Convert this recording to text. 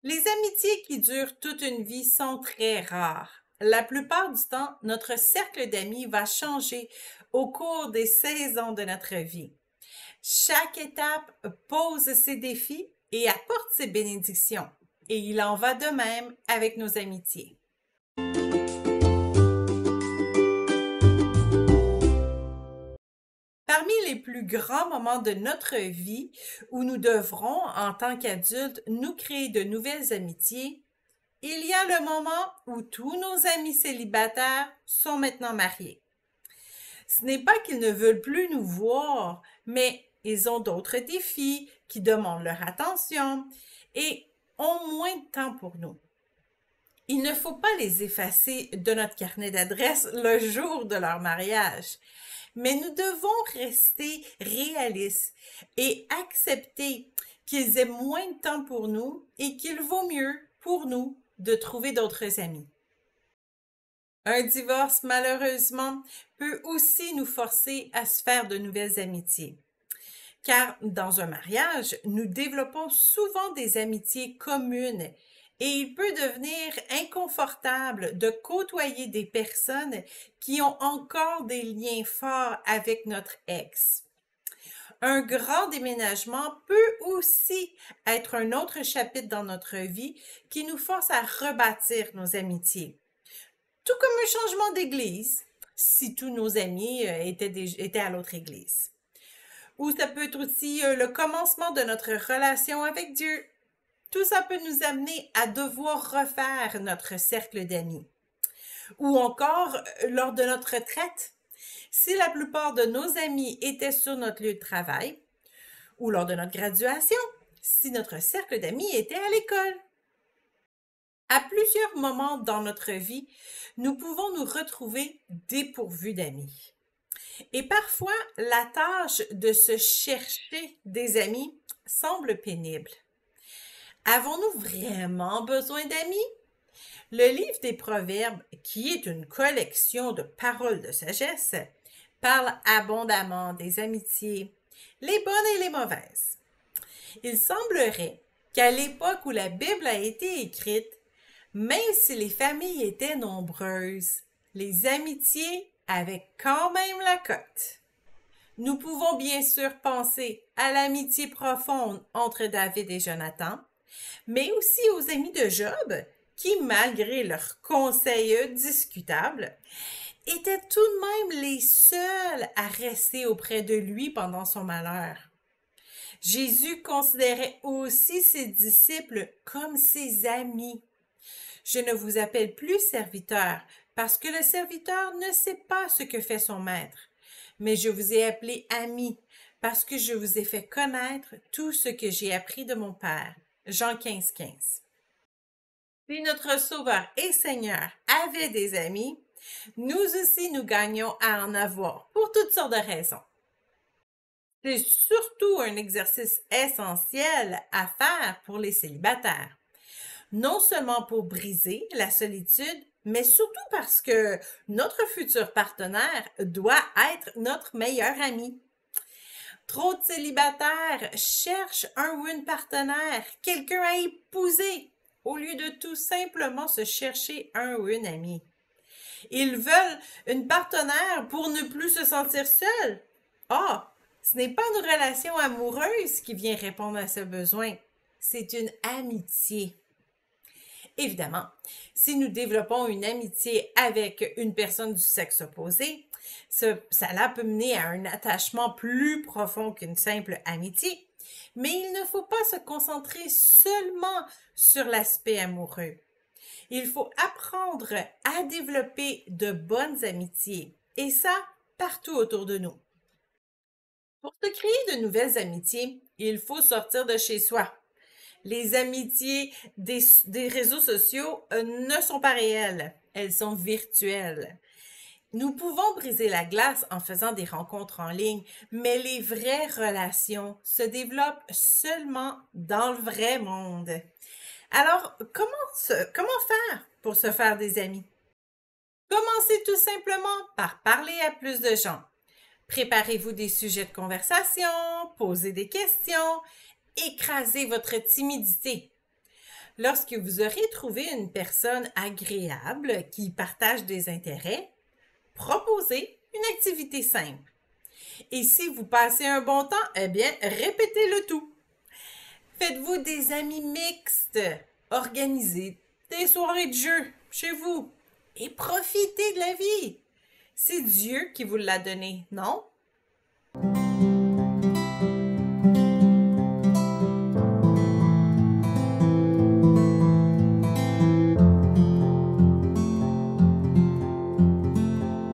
Les amitiés qui durent toute une vie sont très rares. La plupart du temps, notre cercle d'amis va changer au cours des saisons de notre vie. Chaque étape pose ses défis et apporte ses bénédictions. Et il en va de même avec nos amitiés. Parmi les plus grands moments de notre vie où nous devrons, en tant qu'adultes, nous créer de nouvelles amitiés, il y a le moment où tous nos amis célibataires sont maintenant mariés. Ce n'est pas qu'ils ne veulent plus nous voir, mais ils ont d'autres défis qui demandent leur attention et ont moins de temps pour nous. Il ne faut pas les effacer de notre carnet d'adresses le jour de leur mariage, mais nous devons rester réalistes et accepter qu'ils aient moins de temps pour nous et qu'il vaut mieux pour nous de trouver d'autres amis. Un divorce, malheureusement, peut aussi nous forcer à se faire de nouvelles amitiés. Car dans un mariage, nous développons souvent des amitiés communes et il peut devenir inconfortable de côtoyer des personnes qui ont encore des liens forts avec notre ex. Un grand déménagement peut aussi être un autre chapitre dans notre vie qui nous force à rebâtir nos amitiés. Tout comme un changement d'église, si tous nos amis étaient à l'autre église. Ou ça peut être aussi le commencement de notre relation avec Dieu. Tout ça peut nous amener à devoir refaire notre cercle d'amis. Ou encore, lors de notre retraite, si la plupart de nos amis étaient sur notre lieu de travail, ou lors de notre graduation, si notre cercle d'amis était à l'école. À plusieurs moments dans notre vie, nous pouvons nous retrouver dépourvus d'amis. Et parfois, la tâche de se chercher des amis semble pénible. Avons-nous vraiment besoin d'amis? Le livre des Proverbes, qui est une collection de paroles de sagesse, parle abondamment des amitiés, les bonnes et les mauvaises. Il semblerait qu'à l'époque où la Bible a été écrite, même si les familles étaient nombreuses, les amitiés avaient quand même la cote. Nous pouvons bien sûr penser à l'amitié profonde entre David et Jonathan, mais aussi aux amis de Job, qui, malgré leurs conseils discutables, étaient tout de même les seuls à rester auprès de lui pendant son malheur. Jésus considérait aussi ses disciples comme ses amis. Je ne vous appelle plus serviteur, parce que le serviteur ne sait pas ce que fait son maître, mais je vous ai appelé ami, parce que je vous ai fait connaître tout ce que j'ai appris de mon Père. Jean 15:15. Si notre Sauveur et Seigneur avait des amis, nous aussi nous gagnons à en avoir pour toutes sortes de raisons. C'est surtout un exercice essentiel à faire pour les célibataires. Non seulement pour briser la solitude, mais surtout parce que notre futur partenaire doit être notre meilleur ami. Trop de célibataires cherchent un ou une partenaire, quelqu'un à épouser, au lieu de tout simplement se chercher un ou une amie. Ils veulent une partenaire pour ne plus se sentir seuls. Ah, ce n'est pas une relation amoureuse qui vient répondre à ce besoin, c'est une amitié. Évidemment, si nous développons une amitié avec une personne du sexe opposé, cela peut mener à un attachement plus profond qu'une simple amitié. Mais il ne faut pas se concentrer seulement sur l'aspect amoureux. Il faut apprendre à développer de bonnes amitiés, et ça partout autour de nous. Pour se créer de nouvelles amitiés, il faut sortir de chez soi. Les amitiés des réseaux sociaux ne sont pas réelles, elles sont virtuelles. Nous pouvons briser la glace en faisant des rencontres en ligne, mais les vraies relations se développent seulement dans le vrai monde. Alors, comment faire pour se faire des amis? Commencez tout simplement par parler à plus de gens. Préparez-vous des sujets de conversation, posez des questions, écrasez votre timidité. Lorsque vous aurez trouvé une personne agréable qui partage des intérêts, proposez une activité simple. Et si vous passez un bon temps, eh bien, répétez le tout. Faites-vous des amis mixtes. Organisez des soirées de jeu chez vous. Et profitez de la vie. C'est Dieu qui vous l'a donné, non?